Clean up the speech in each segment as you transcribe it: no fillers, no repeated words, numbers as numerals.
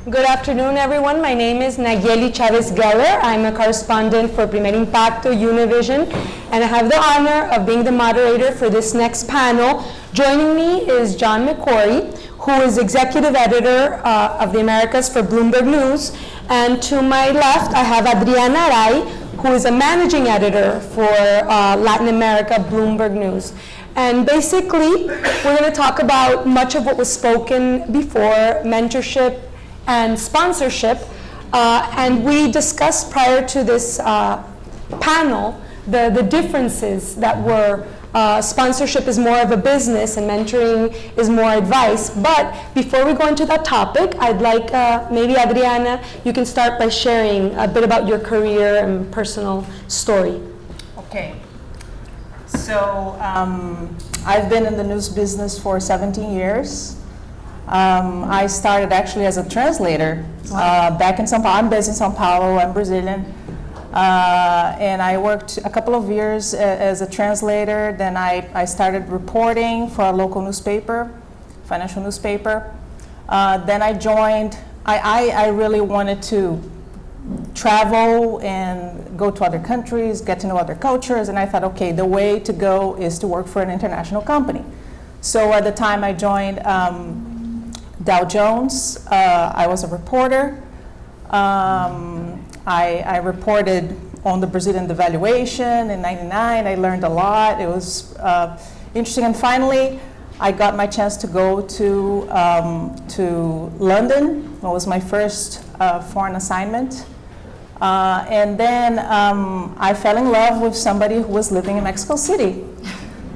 Good afternoon, everyone. My name is Nayeli Chavez-Geller. I'm a correspondent for Impacto, Univision, and I have the honor of being the moderator for this next panel. Joining me is John McCorry, who is executive editor of the Americas for Bloomberg News. And to my left, I have Adriana Arai, who is a managing editor for Latin America Bloomberg News. And basically, we're going to talk about much of what was spoken before, mentorship and sponsorship. And we discussed prior to this panel the differences that were sponsorship is more of a business and mentoring is more advice. But before we go into that topic, I'd like maybe Adriana, you can start by sharing a bit about your career and personal story. Okay. So I've been in the news business for 17 years. I started actually as a translator back in São Paulo. I'm based in São Paulo, I'm Brazilian. And I worked a couple of years as a translator. Then I started reporting for a local newspaper, financial newspaper. Then I joined, I really wanted to travel and go to other countries, get to know other cultures, and I thought, okay, the way to go is to work for an international company. So at the time I joined Dow Jones. I was a reporter. I reported on the Brazilian devaluation in '99. I learned a lot. It was interesting. And finally, I got my chance to go to London. It was my first foreign assignment. And then I fell in love with somebody who was living in Mexico City.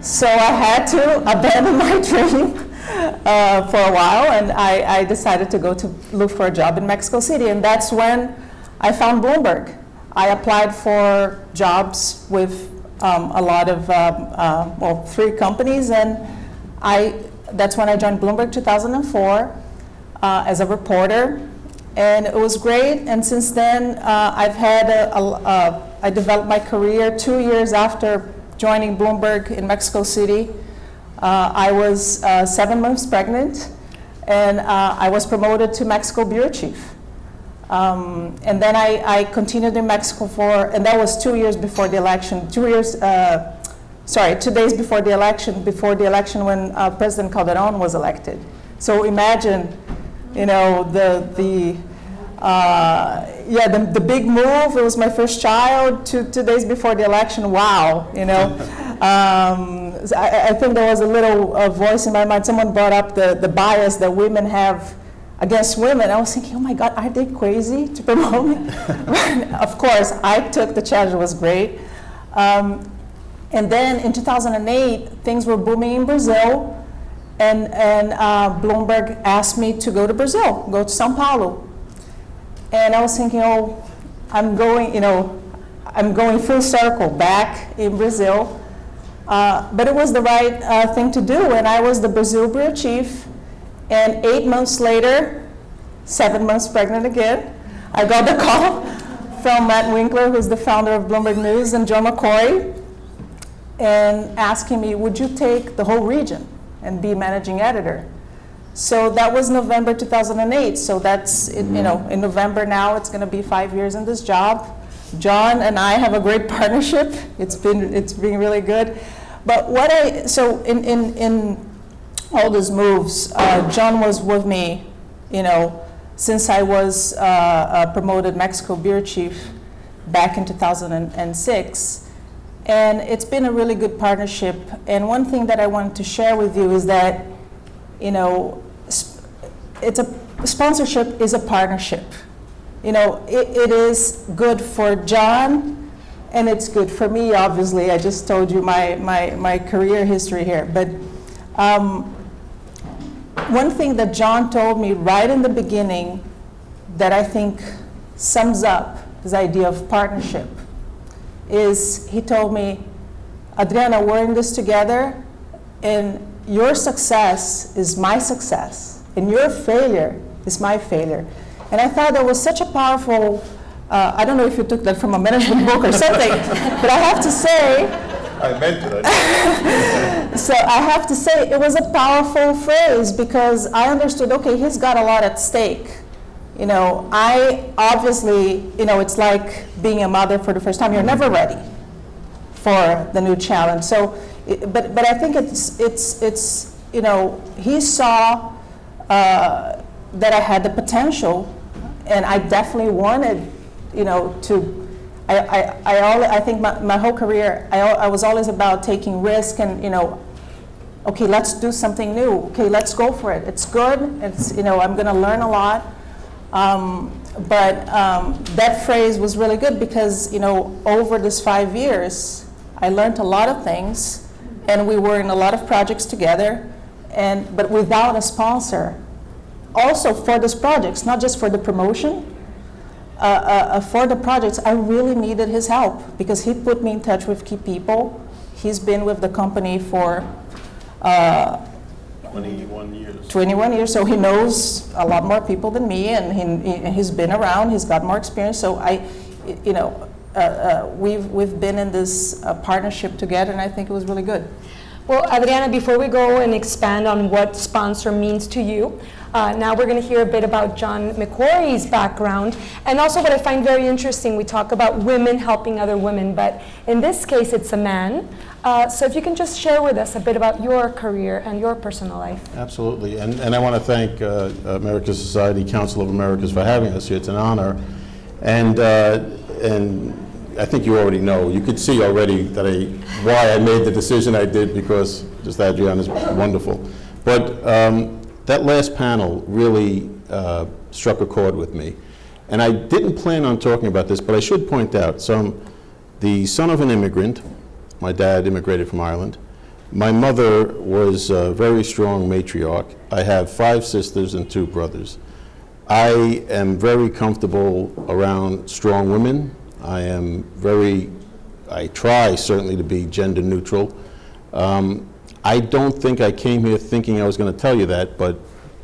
So I had to abandon my dream for a while, and I decided to go to look for a job in Mexico City. And that's when I found Bloomberg. I applied for jobs with a lot of, well, 3 companies, and that's when I joined Bloomberg 2004 as a reporter. And it was great, and since then I've had I developed my career 2 years after joining Bloomberg in Mexico City. I was 7 months pregnant, and I was promoted to Mexico Bureau Chief. And then I continued in Mexico and that was 2 years before the election, 2 days before the election when President Calderon was elected. So imagine, you know, the big move. It was my first child 2 days before the election. Wow, you know. I think there was a little voice in my mind. Someone brought up the bias that women have against women. I was thinking, oh my God, are they crazy to promote me? Of course, I took the challenge. It was great. And then in 2008, things were booming in Brazil. And Bloomberg asked me to go to Brazil, go to São Paulo. And I was thinking, oh, I'm going full circle back in Brazil. But it was the right thing to do. And I was the Brazil bureau chief. And 8 months later, 7 months pregnant again, I got the call from Matt Winkler, who's the founder of Bloomberg News, and John McCorry, and asking me, would you take the whole region and be managing editor? So that was November 2008. So that's, in November now, it's going to be 5 years in this job. John and I have a great partnership. It's been really good. But so in all these moves, John was with me, since I was promoted Mexico bureau chief back in 2006. And it's been a really good partnership. And one thing that I wanted to share with you is that, sponsorship is a partnership. It is good for John, and it's good for me, obviously. I just told you my career history here. But one thing that John told me right in the beginning that I think sums up this idea of partnership is he told me, Adriana, we're in this together, and your success is my success, and your failure is my failure. And I thought that was such a powerful, I don't know if you took that from a management book or something, but I have to say, I meant it. So I have to say it was a powerful phrase because I understood, okay, he's got a lot at stake, I obviously, it's like being a mother for the first time. You're never ready for the new challenge. So, but I think it's he saw that I had the potential, and I definitely wanted, to. I think my whole career, I was always about taking risk and, okay, let's do something new. Okay, let's go for it. It's good. It's, I'm going to learn a lot. But that phrase was really good because, over this 5 years, I learned a lot of things, and we were in a lot of projects together, but without a sponsor. Also for these projects, not just for the promotion, for the projects, I really needed his help because he put me in touch with key people. He's been with the company for 21 years. 21 years, so he knows a lot more people than me, and he's been around, he's got more experience. So we've been in this partnership together, and I think it was really good. Well, Adriana, before we go and expand on what sponsor means to you, now we're going to hear a bit about John McCorry's background, and also what I find very interesting, we talk about women helping other women, but in this case it's a man. So if you can just share with us a bit about your career and your personal life. Absolutely, and I want to thank America's Society, Council of Americas for having us here. It's an honor, and I think you already know. You could see already that why I made the decision I did, because just Adriana's wonderful. But that last panel really struck a chord with me. And I didn't plan on talking about this, but I should point out, so I'm the son of an immigrant. My dad immigrated from Ireland. My mother was a very strong matriarch. I have 5 sisters and 2 brothers. I am very comfortable around strong women. I try certainly to be gender neutral. I don't think I came here thinking I was going to tell you that, but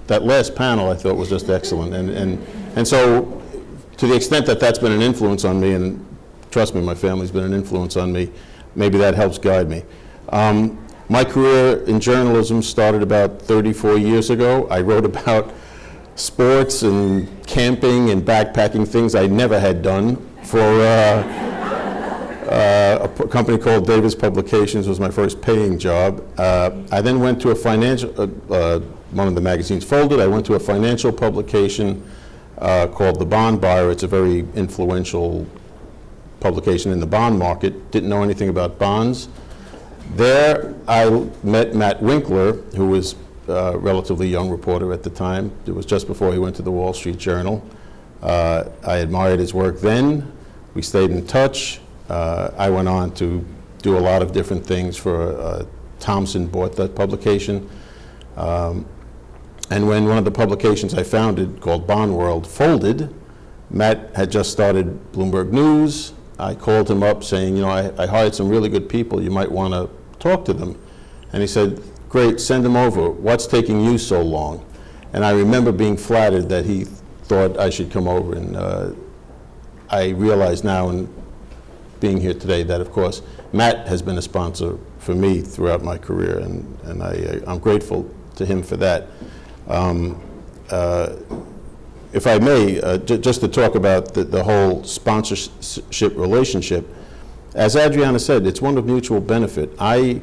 that last panel I thought was just excellent. And so to the extent that that's been an influence on me, and trust me, my family's been an influence on me, maybe that helps guide me. My career in journalism started about 34 years ago. I wrote about sports and camping and backpacking, things I never had done, for a company called Davis Publications. Was my first paying job. I then went to a financial, one of the magazines folded. I went to a financial publication called The Bond Buyer. It's a very influential publication in the bond market. Didn't know anything about bonds. There I met Matt Winkler, who was a relatively young reporter at the time. It was just before he went to the Wall Street Journal. I admired his work then. We stayed in touch. I went on to do a lot of different things for Thomson bought that publication. And when one of the publications I founded, called Bond World, folded, Matt had just started Bloomberg News. I called him up saying, I hired some really good people. You might want to talk to them. And he said, great, send them over. What's taking you so long? And I remember being flattered that he thought I should come over. And I realize now, in being here today, that of course Matt has been a sponsor for me throughout my career, and I'm grateful to him for that. If I may, just to talk about the whole sponsorship relationship, as Adriana said, it's one of mutual benefit. I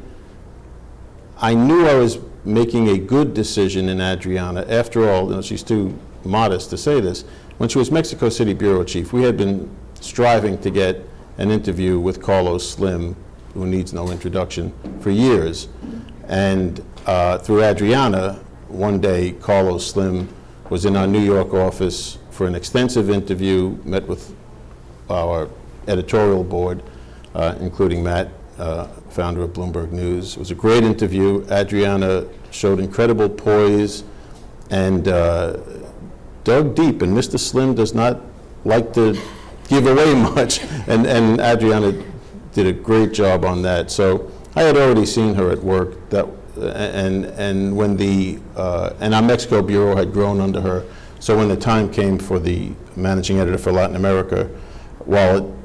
knew I was making a good decision in Adriana. After all, she's too modest to say this. When she was Mexico City bureau chief, we had been striving to get an interview with Carlos Slim, who needs no introduction, for years. And through Adriana, one day Carlos Slim was in our New York office for an extensive interview, met with our editorial board, including Matt, founder of Bloomberg News. It was a great interview. Adriana showed incredible poise and dug deep, and Mr. Slim does not like to give away much, and Adriana did a great job on that. So I had already seen her at work, and when and our Mexico bureau had grown under her. So when the time came for the managing editor for Latin America, while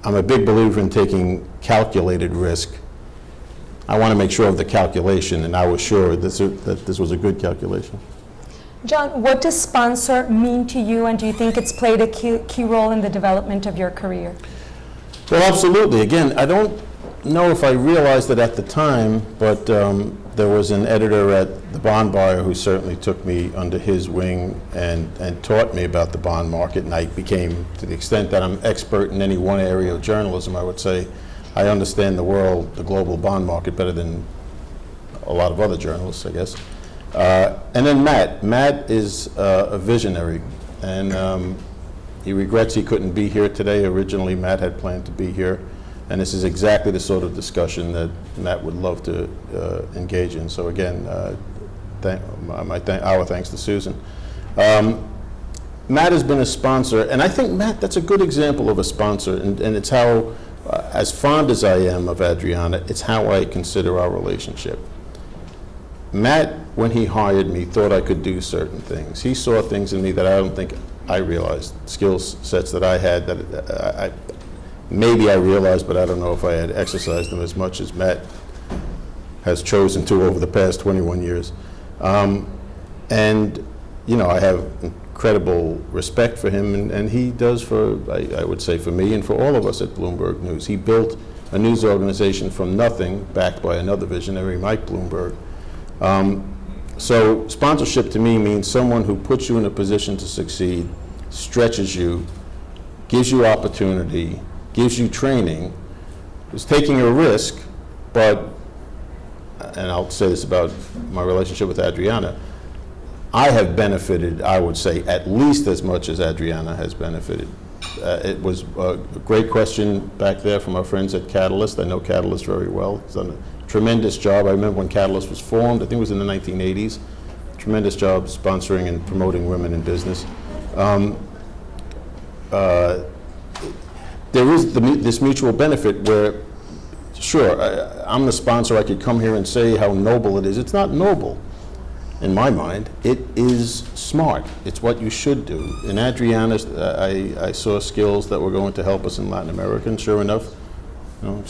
I'm a big believer in taking calculated risk, I want to make sure of the calculation, and I was sure that this was a good calculation. John, what does sponsor mean to you, and do you think it's played a key role in the development of your career? Well, absolutely. Again, I don't know if I realized it at the time, but there was an editor at the Bond Buyer who certainly took me under his wing and taught me about the bond market, and I became, to the extent that I'm expert in any one area of journalism, I would say I understand the world, the global bond market better than a lot of other journalists, I guess. And then Matt is a visionary, and he regrets he couldn't be here today. Originally, Matt had planned to be here, and this is exactly the sort of discussion that Matt would love to engage in. So again, our thanks to Susan. Matt has been a sponsor, and I think, Matt, that's a good example of a sponsor, and it's how, as fond as I am of Adriana, it's how I consider our relationship. Matt, when he hired me, thought I could do certain things. He saw things in me that I don't think I realized, skill sets that I had that maybe I realized, but I don't know if I had exercised them as much as Matt has chosen to over the past 21 years. And, you know, I have incredible respect for him, and he does for, I would say, for me and for all of us at Bloomberg News. He built a news organization from nothing, backed by another visionary, Mike Bloomberg. So sponsorship to me means someone who puts you in a position to succeed, stretches you, gives you opportunity, gives you training, is taking a risk, but, and I'll say this about my relationship with Adriana, I have benefited, I would say, at least as much as Adriana has benefited. It was a great question back there from our friends at Catalyst. I know Catalyst very well. He's done a tremendous job. I remember when Catalyst was formed, I think it was in the 1980s. Tremendous job sponsoring and promoting women in business. There is this mutual benefit where, sure, I'm the sponsor, I could come here and say how noble it is. It's not noble, in my mind. It is smart. It's what you should do. In Adriana's, I saw skills that were going to help us in Latin America, and sure enough, you know,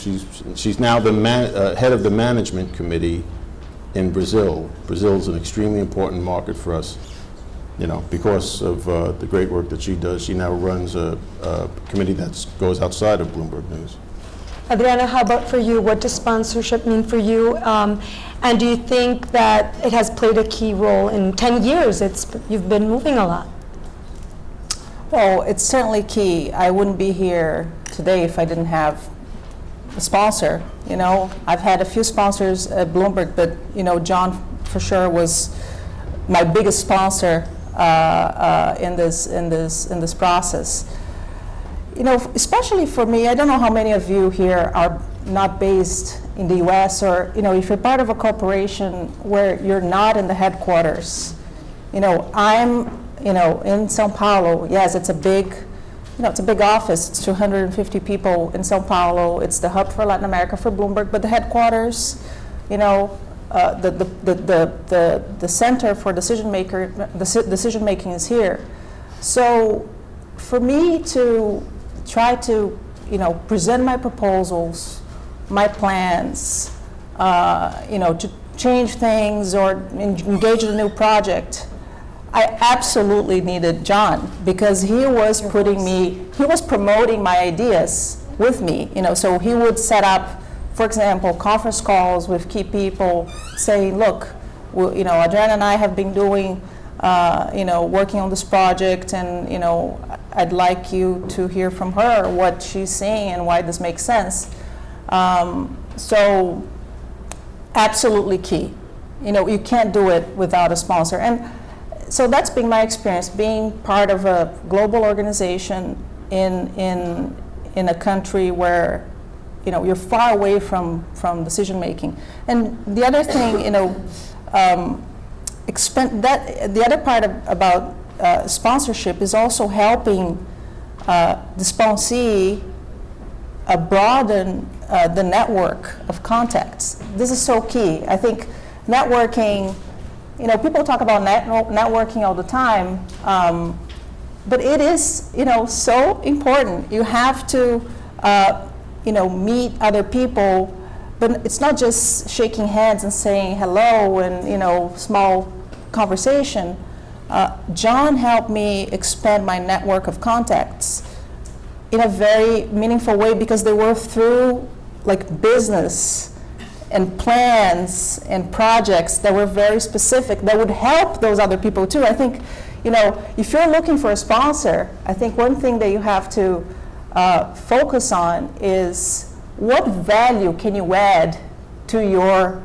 she's now the head of the management committee in Brazil. Brazil is an extremely important market for us, you know, because of the great work that she does. She now runs a committee that goes outside of Bloomberg News. Adriana, how about for you? What does sponsorship mean for you? And do you think that it has played a key role in 10 years? You've been moving a lot. Well, it's certainly key. I wouldn't be here today if I didn't have a sponsor. You know, I've had a few sponsors at Bloomberg, but you know, John for sure was my biggest sponsor in this process. You know, especially for me, I don't know how many of you here are not based in the U.S. or, you know, if you're part of a corporation where you're not in the headquarters. You know, I'm, you know, in Sao Paulo. Yes, it's a big, you know, it's a big office. It's 250 people in Sao Paulo. It's the hub for Latin America for Bloomberg, but the headquarters, you know, the center for decision making is here. So for me to try to, you know, present my proposals, my plans, you know, to change things or engage in a new project, I absolutely needed John, because he was promoting my ideas with me, you know, so he would set up, for example, conference calls with key people saying, look, you know, Adriana and I have been doing, you know, working on this project, and, you know, I'd like you to hear from her what she's saying and why this makes sense. So absolutely key. You know, you can't do it without a sponsor. And so that's been my experience, being part of a global organization in a country where, you know, you're far away from decision making. And the other thing, you know, the other part about sponsorship is also helping the sponsee broaden the network of contacts. This is so key. I think networking, you know, people talk about networking all the time, but it is, you know, so important. You have to, you know, meet other people, but it's not just shaking hands and saying hello and, you know, small conversation. John helped me expand my network of contacts in a very meaningful way, because they were through like business and plans and projects that were very specific that would help those other people too. I think, if you're looking for a sponsor, I think one thing that you have to focus on is what value can you add to your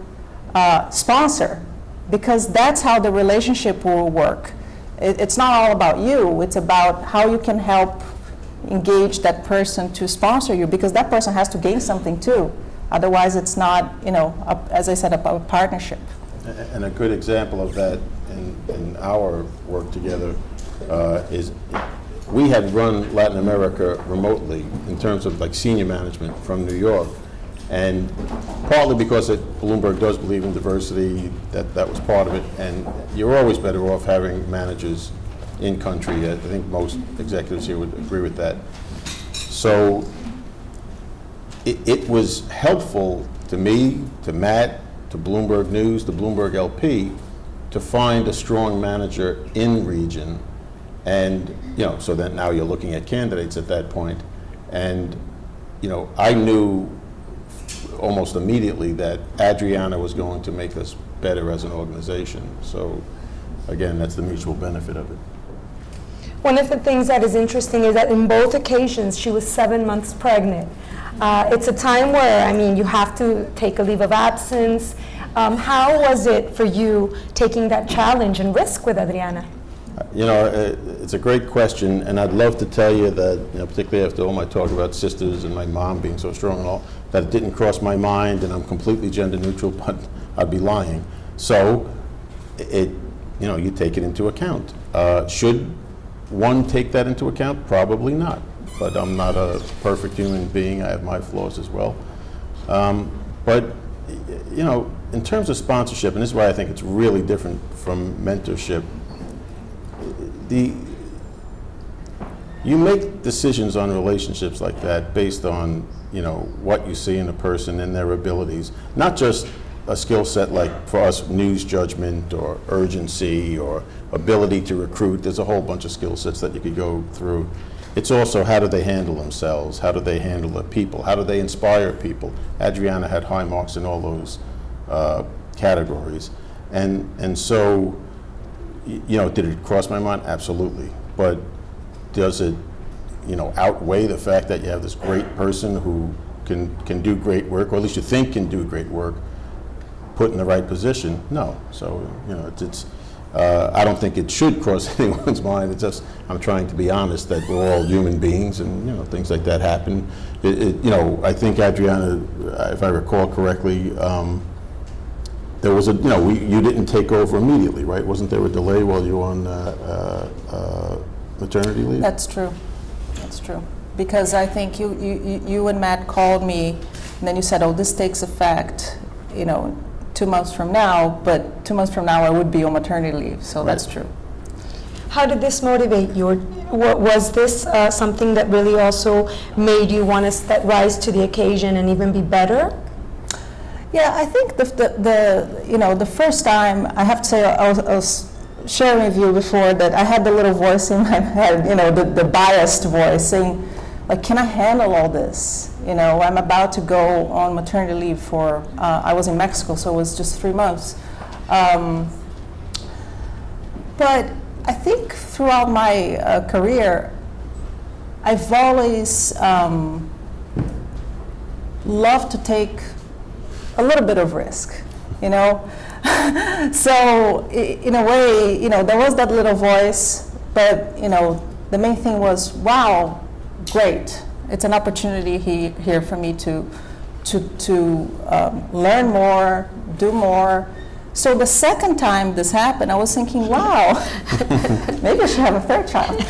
sponsor, because that's how the relationship will work. It's not all about you, it's about how you can help engage that person to sponsor you, because that person has to gain something too. Otherwise, it's not, as I said, a partnership. And a good example of that in our work together is we had run Latin America remotely in terms of like senior management from New York. And partly because Bloomberg does believe in diversity, that was part of it. And you're always better off having managers in country. I think most executives here would agree with that. So it was helpful to me, to Matt, to Bloomberg News, to Bloomberg LP, to find a strong manager in region. And, so that now you're looking at candidates at that point. And, I knew almost immediately that Adriana was going to make us better as an organization. So again, that's the mutual benefit of it. One of the things that is interesting is that in both occasions, she was 7 months pregnant. It's a time where, you have to take a leave of absence. How was it for you taking that challenge and risk with Adriana? It's a great question, and I'd love to tell you that, particularly after all my talk about sisters and my mom being so strong and all, that it didn't cross my mind and I'm completely gender neutral, but I'd be lying. So, you take it into account. Should one take that into account? Probably not, but I'm not a perfect human being. I have my flaws as well. But, in terms of sponsorship, and this is why I think it's really different from mentorship, you make decisions on relationships like that based on, what you see in a person and their abilities, not just a skill set like for us, news judgment or urgency or ability to recruit. There's a whole bunch of skill sets that you could go through. It's also how do they handle themselves? How do they handle the people? How do they inspire people? Adriana had high marks in all those categories. And so, did it cross my mind? Absolutely. But does it, outweigh the fact that you have this great person who can do great work, or at least you think can do great work, put in the right position? No. So, I don't think it should cross anyone's mind. It's just, I'm trying to be honest that we're all human beings and, things like that happen. I think Adriana, if I recall correctly, there was you didn't take over immediately, right? Wasn't there a delay while you were on maternity leave? That's true. That's true. Because I think you and Matt called me, and then you said, "Oh, this takes effect, 2 months from now." But 2 months from now, I would be on maternity leave, so right. That's true. How did this motivate you? Was this something that really also made you want to rise to the occasion and even be better? Yeah, I think the first time, I have to say, I was sharing with you before that I had the little voice in my head, the biased voice saying, like, can I handle all this? I'm about to go on maternity leave for, I was in Mexico, so it was just 3 months. But I think throughout my career, I've always loved to take a little bit of risk, So in a way, there was that little voice, but the main thing was, wow, great! It's an opportunity here for me to learn more, do more. So the second time this happened, I was thinking, wow, maybe I should have a third child.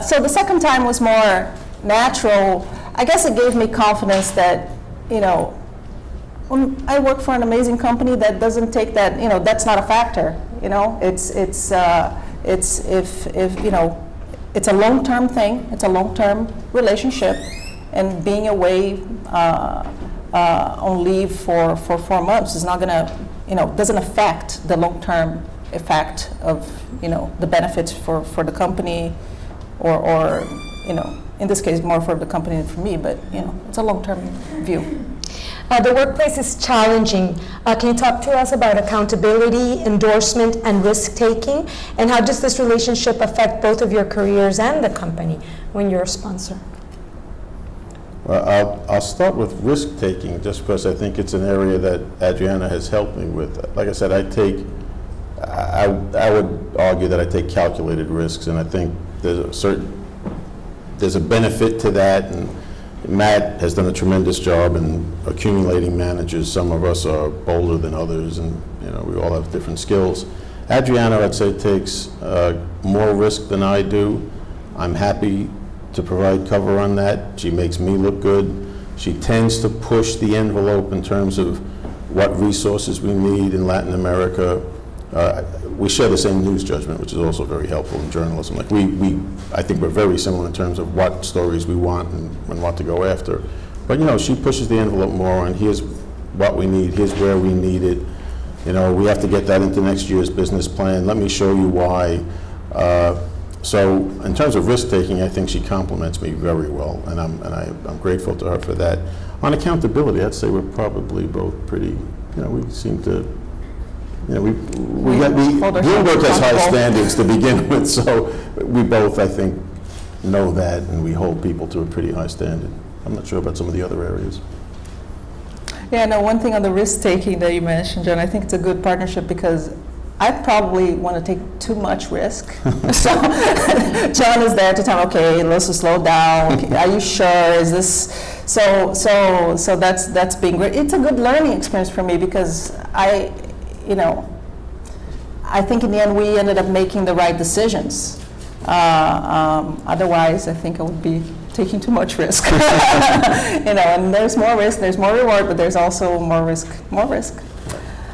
So the second time was more natural. I guess it gave me confidence that, I work for an amazing company that doesn't take that, that's not a factor. It's a long-term thing. It's a long-term relationship, and being away on leave for 4 months is not going to, doesn't affect the long-term effect of, the benefits for the company or in this case, more for the company than for me, but, it's a long-term view. The workplace is challenging. Can you talk to us about accountability, endorsement, and risk-taking? And how does this relationship affect both of your careers and the company when you're a sponsor? Well, I'll start with risk-taking, just because I think it's an area that Adriana has helped me with. Like I said, I would argue that I take calculated risks, and I think there's a benefit to that, and Matt has done a tremendous job in accumulating managers. Some of us are bolder than others, and we all have different skills. Adriana, I'd say, takes more risk than I do. I'm happy to provide cover on that. She makes me look good. She tends to push the envelope in terms of what resources we need in Latin America. We share the same news judgment, which is also very helpful in journalism. Like I think we're very similar in terms of what stories we want and what to go after. But she pushes the envelope more on here's what we need, here's where we need it. We have to get that into next year's business plan. Let me show you why. So in terms of risk taking, I think she compliments me very well, and I'm grateful to her for that. On accountability, I'd say we're probably both pretty. We seem to. Bloomberg has high standards to begin with, so we both, I think, know that, and we hold people to a pretty high standard. I'm not sure about some of the other areas. Yeah, no, one thing on the risk-taking that you mentioned, John, I think it's a good partnership because I probably want to take too much risk. So John is there to tell me, okay, let's slow down. Are you sure? Is this so that's being great. It's a good learning experience for me because I think in the end we ended up making the right decisions. Otherwise, I think I would be taking too much risk. And there's more risk, there's more reward, but there's also more risk.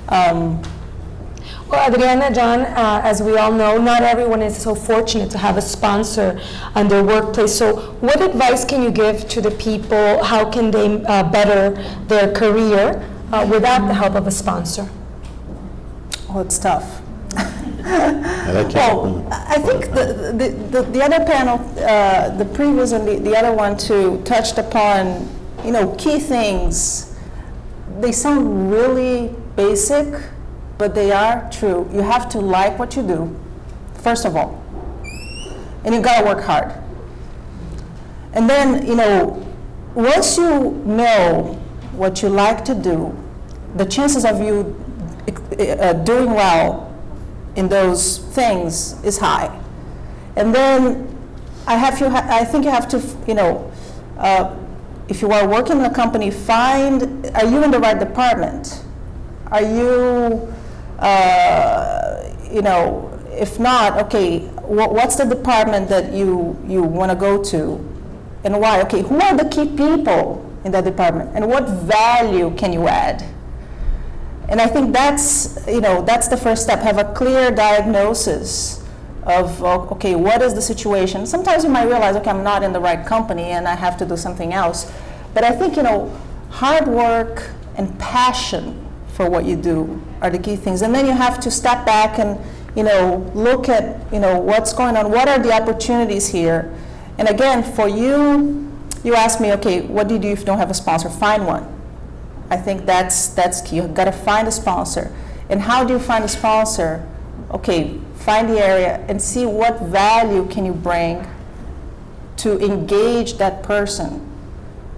Well, Adriana, John, as we all know, not everyone is so fortunate to have a sponsor on their workplace. So what advice can you give to the people? How can they better their career without the help of a sponsor? Oh, it's tough. Well, I think the other panel, the previous and the other one too, touched upon, key things. They sound really basic, but they are true. You have to like what you do, first of all. And you gotta work hard. And then, once you know what you like to do, the chances of you doing well in those things is high. And then I think you have to, if you are working in a company, are you in the right department? Are you, if not, okay, what's the department that you want to go to and why? Okay, who are the key people in that department and what value can you add? And I think that's the first step. Have a clear diagnosis of, okay, what is the situation? Sometimes you might realize, okay, I'm not in the right company and I have to do something else. But I think, hard work and passion for what you do are the key things. And then you have to step back and, look at, what's going on. What are the opportunities here? And again, for you ask me, okay, what do you do if you don't have a sponsor? Find one. I think that's key. You've got to find a sponsor. And how do you find a sponsor? Okay, find the area and see what value can you bring to engage that person.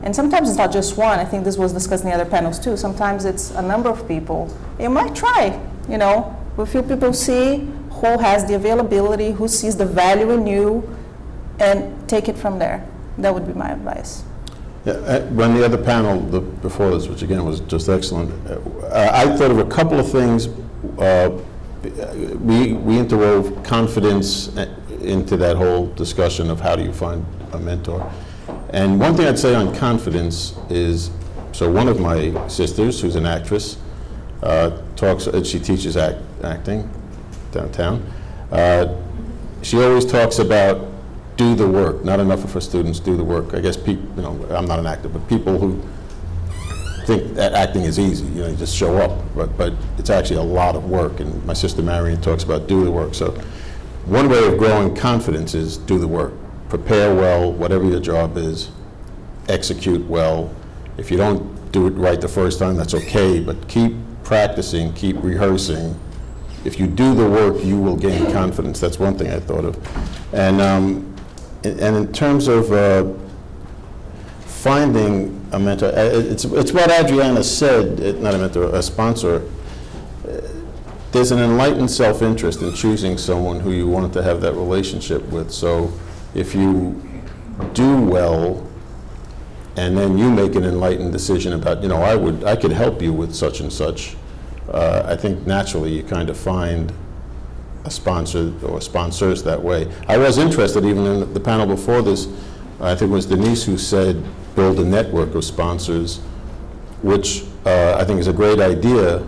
And sometimes it's not just one. I think this was discussed in the other panels too. Sometimes it's a number of people. You might try, a few people see who has the availability, who sees the value in you, and take it from there. That would be my advice. Yeah, when the other panel before this, which again was just excellent, I thought of a couple of things. We interwove confidence into that whole discussion of how do you find a mentor. And one thing I'd say on confidence is, so one of my sisters, who's an actress, she teaches acting downtown. She always talks about do the work. Not enough of her students do the work. I guess I'm not an actor, but people who think that acting is easy, you just show up, but it's actually a lot of work, and my sister Marion talks about do the work. So one way of growing confidence is do the work. Prepare well, whatever your job is, execute well. If you don't do it right the first time, that's okay, but keep practicing, keep rehearsing. If you do the work, you will gain confidence. That's one thing I thought of. And in terms of finding a mentor, it's what Adriana said, not a mentor, a sponsor. There's an enlightened self-interest in choosing someone who you want to have that relationship with. So if you do well, and then you make an enlightened decision about, I could help you with such and such, I think naturally you kind of find a sponsor or sponsors that way. I was interested, even in the panel before this, I think it was Denise who said, build a network of sponsors, which I think is a great idea.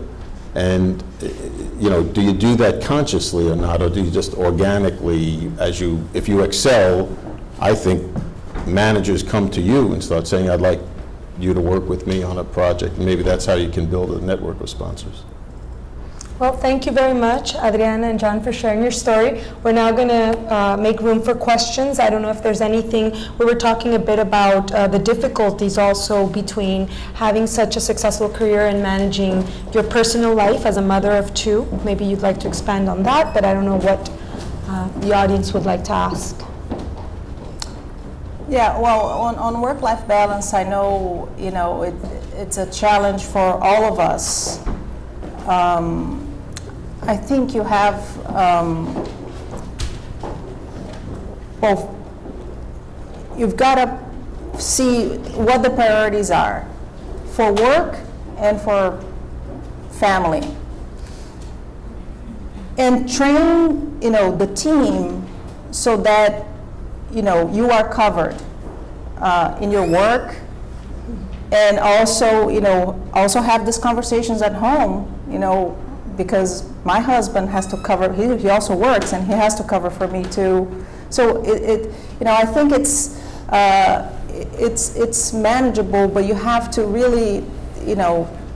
And do you do that consciously or not, or do you just organically, if you excel, I think managers come to you and start saying, I'd like you to work with me on a project. And maybe that's how you can build a network of sponsors. Well, thank you very much, Adriana and John, for sharing your story. We're now going to make room for questions. I don't know if there's anything. We were talking a bit about the difficulties also between having such a successful career and managing your personal life as a mother of two. Maybe you'd like to expand on that, but I don't know what the audience would like to ask. Yeah, well, on work-life balance, I know, it's a challenge for all of us. I think you have, you've got to see what the priorities are for work and for family. And train, the team so that, you are covered in your work, and also, also have these conversations at home, because my husband has to cover, he also works, and he has to cover for me too. So I think it's manageable, but you have to really,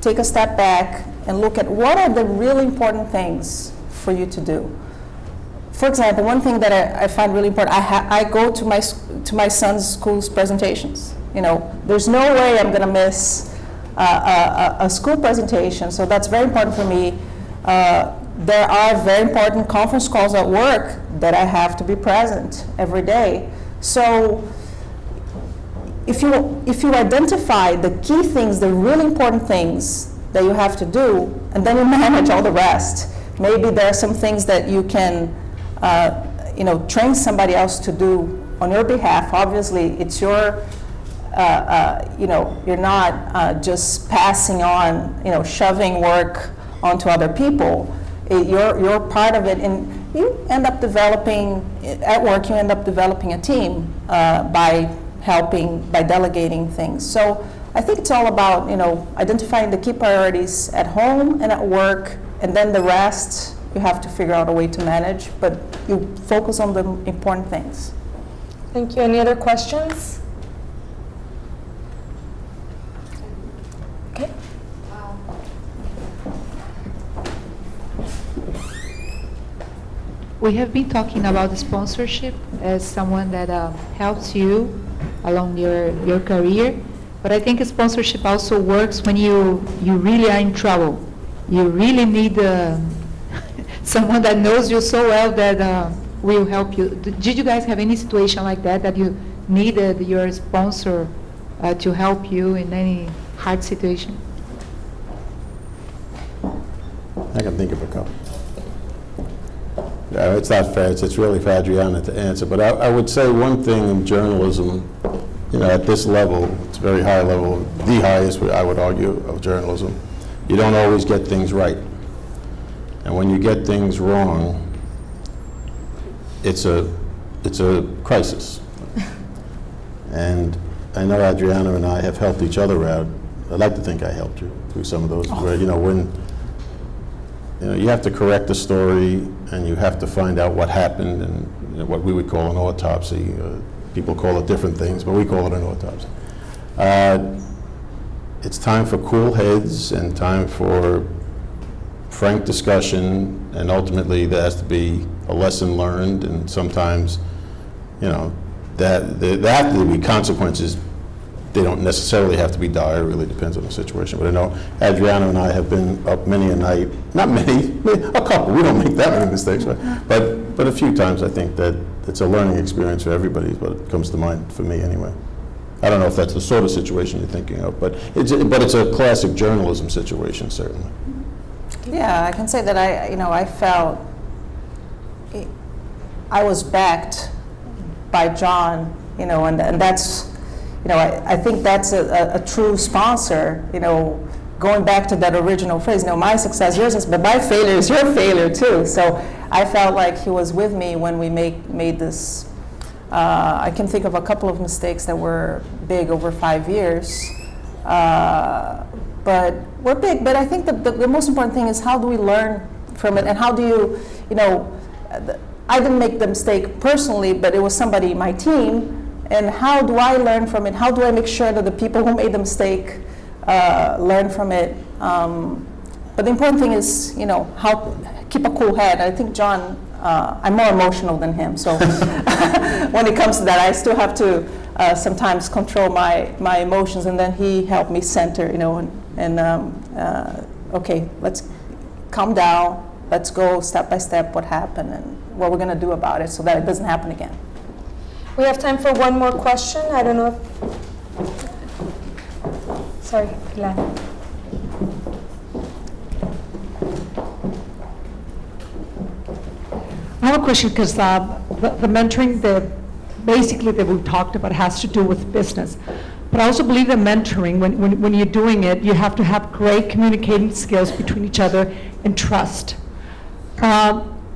take a step back and look at what are the really important things for you to do. For example, one thing that I find really important, I go to my son's school's presentations. There's no way I'm going to miss a school presentation, so that's very important for me. There are very important conference calls at work that I have to be present every day. So if you identify the key things, the really important things that you have to do, and then you manage all the rest, maybe there are some things that you can train somebody else to do on your behalf. Obviously, it's your, you're not just passing on, shoving work onto other people. You're part of it, and you end up developing, at work, you end up developing a team by delegating things. So I think it's all about, identifying the key priorities at home and at work, and then the rest you have to figure out a way to manage, but you focus on the important things. Thank you. Any other questions? Okay. We have been talking about sponsorship as someone that helps you along your career, but I think sponsorship also works when you really are in trouble. You really need someone that knows you so well that will help you. Did you guys have any situation like that you needed your sponsor to help you in any hard situation? I can think of a couple. Yeah, it's not fair. It's really for Adriana to answer. But I would say one thing in journalism, at this level, it's a very high level, the highest, I would argue, of journalism. You don't always get things right. And when you get things wrong, it's a crisis. And I know Adriana and I have helped each other out. I'd like to think I helped you through some of those, where, when you have to correct the story and you have to find out what happened, and what we would call an autopsy. People call it different things, but we call it an autopsy. it's time for cool heads and time for frank discussion, and ultimately there has to be a lesson learned, and sometimes, that there have to be consequences. They don't necessarily have to be dire, it really depends on the situation. But I know Adriana and I have been up many a night, not many, a couple, we don't make that many mistakes, right? But a few times I think that it's a learning experience for everybody, is what comes to mind for me anyway. I don't know if that's the sort of situation you're thinking of, but it's a classic journalism situation, certainly. Yeah, I can say that I felt I was backed by John, and that's, I think that's a true sponsor, going back to that original phrase, my success, yours is, but my failure is your failure too. So I felt like he was with me when we made this. I can think of a couple of mistakes that were big over 5 years, but were big. But I think the most important thing is, how do we learn from it, and how do you, I didn't make the mistake personally, but it was somebody in my team. And how do I learn from it? How do I make sure that the people who made the mistake learn from it? But the important thing is, how keep a cool head. I think John, I'm more emotional than him, so when it comes to that, I still have to sometimes control my emotions. And then he helped me center, okay, let's calm down. Let's go step by step what happened and what we're going to do about it so that it doesn't happen again. We have time for one more question. I don't know if... Sorry, Pilar. I have a question, because the mentoring basically that we talked about has to do with business. But I also believe that mentoring, when you're doing it, you have to have great communicating skills between each other and trust.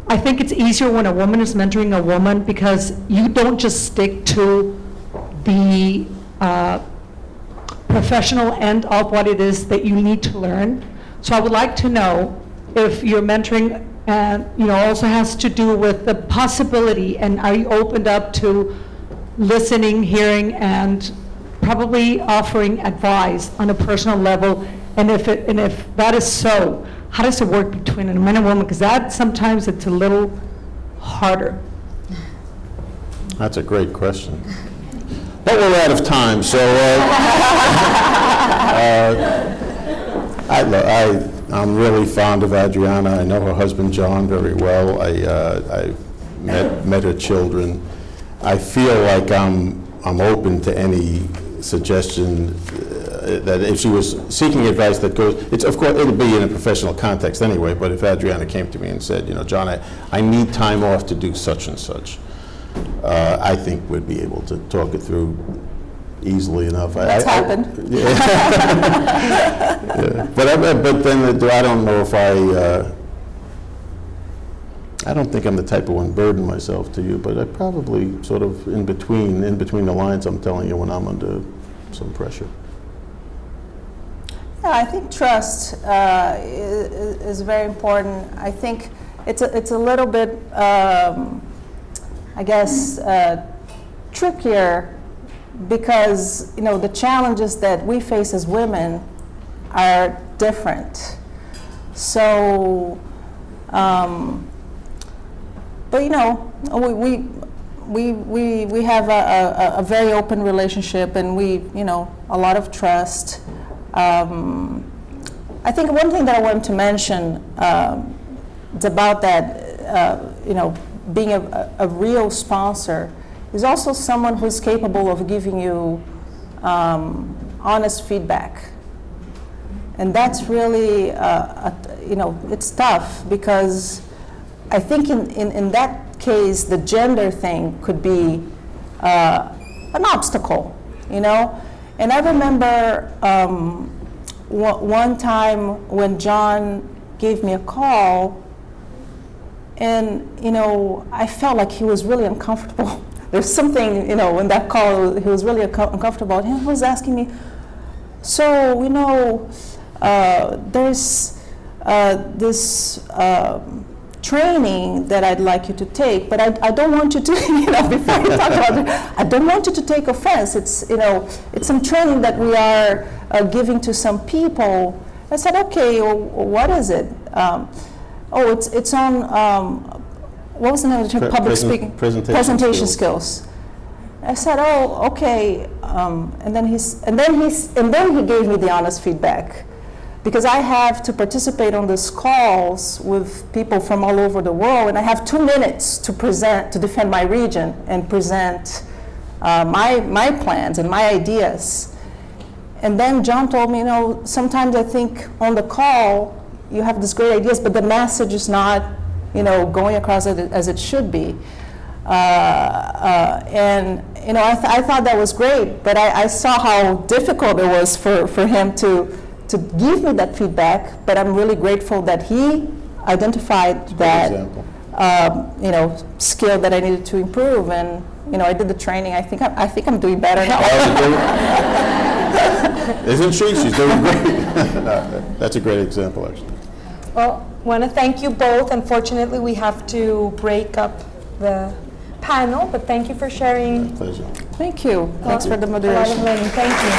I think it's easier when a woman is mentoring a woman, because you don't just stick to the professional end of what it is that you need to learn. So I would like to know if your mentoring also has to do with the possibility, and are you opened up to listening, hearing, and probably offering advice on a personal level? And if that is so, how does it work between a man and woman? Because that sometimes it's a little harder. That's a great question. But we're out of time, so I'm really fond of Adriana. I know her husband John very well. I met her children. I feel like I'm open to any suggestion that if she was seeking advice that goes, of course it'll be in a professional context anyway, but if Adriana came to me and said, John, I need time off to do such and such, I think we'd be able to talk it through easily enough. That's happened. Yeah. But then I don't know if I don't think I'm the type of one burden myself to you, but I probably sort of in between the lines, I'm telling you when I'm under some pressure. Yeah, I think trust is very important. I think it's a little bit, trickier, because the challenges that we face as women are different. So, but we have a very open relationship, and a lot of trust. I think one thing that I wanted to mention is about that, being a real sponsor is also someone who's capable of giving you honest feedback. And that's really, it's tough, because I think in that case, the gender thing could be an obstacle, And I remember one time when John gave me a call, and, I felt like he was really uncomfortable. There's something, in that call, he was really uncomfortable. And he was asking me, so, there's this training that I'd like you to take, but I don't want you to, before you talk about it, I don't want you to take offense. It's, it's some training that we are giving to some people. I said, okay, well, what is it? It's on, what was the name of the term? Public speaking? Presentation skills. I said, oh, okay. And then he gave me the honest feedback. Because I have to participate on these calls with people from all over the world, and I have 2 minutes to defend my region and present my plans and my ideas. And then John told me, sometimes I think on the call, you have these great ideas, but the message is not, going across as it should be. And I thought that was great, but I saw how difficult it was for him to give me that feedback. But I'm really grateful that he identified that skill that I needed to improve, and I did the training. I think I'm doing better now. Isn't she? She's doing great. That's a great example, actually. Well, I want to thank you both. Unfortunately, we have to break up the panel, but thank you for sharing. Pleasure. Thank you. Thanks for the a lot moderation. of learning. Thank you.